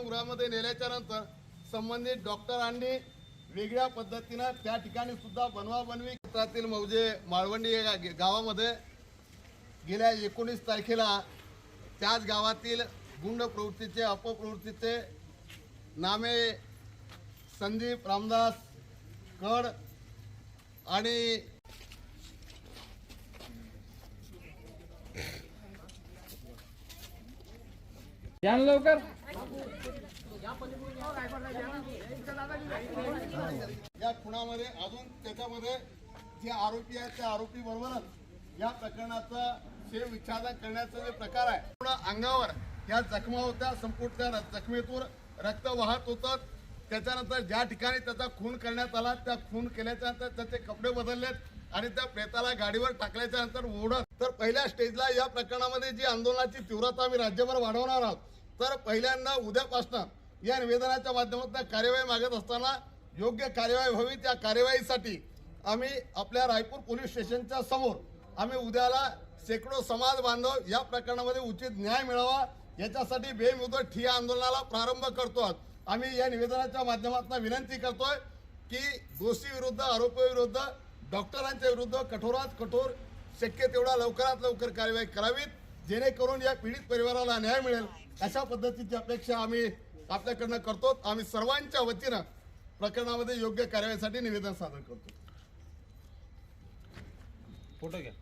गृहामध्ये नेल्याच्या नंतर संबंधित डॉक्टरांनी वेगळ्या पद्धतीनं त्या ठिकाणी सुद्धा बनवाबनवी क्षेत्रातील मौजे माळवंडी या गावामध्ये गेल्या 19 तारखेला त्याच गावातील गुंड प्रवृत्तीचे अपप्रवृत्तीचे नामे संदीप रामदास कड आणि लवकर या खुनामध्ये अजून त्याच्यामध्ये जे आरोपी आहेत त्या आरोपी बरोबरच या प्रकरणाचा विच्छेदन करण्याचा जे प्रकार आहे पूर्ण अंगावर या जखमा होत्या, संपूर्ण जखमेतून रक्त वाहत होतं। त्याच्यानंतर ज्या ठिकाणी त्याचा खून करण्यात आला त्या खून केल्याच्या नंतर त्याचे कपडे बदललेत आणि त्या प्रेताला गाडीवर टाकल्याच्या नंतर ओढत तर पहिल्या स्टेजला या प्रकरणामध्ये जी आंदोलनाची तीव्रता आम्ही राज्यभर वाढवणार आहोत। तर पहिल्यांदा उद्यापासून या निवेदनाच्या माध्यमातून कार्यवाही मागत असताना योग्य कार्यवाही व्हावी, त्या कार्यवाहीसाठी आम्ही आपल्या रायपूर पोलीस स्टेशनच्या समोर आम्ही उद्याला शेकडो समाज बांधव या प्रकरणामध्ये उचित न्याय मिळावा याच्यासाठी बेमुदत ठिय्या आंदोलनाला प्रारंभ करतो। आम्ही या निवेदनाच्या माध्यमातून विनंती करतोय की दोषी विरुद्ध, आरोपी विरुद्ध, डॉक्टरांच्या विरुद्ध कठोरात कठोर शक्य तेवढा लवकरात लवकर कार्यवाही करावीत, जेणेकरून या पीडित परिवाराला न्याय मिळेल अशा पद्धतीची अपेक्षा आम्ही आपल्याकडनं करतो। आम्ही सर्वांच्या वतीनं प्रकरणामध्ये योग्य कार्यवाहीसाठी निवेदन सादर करतो। फोटो घ्या।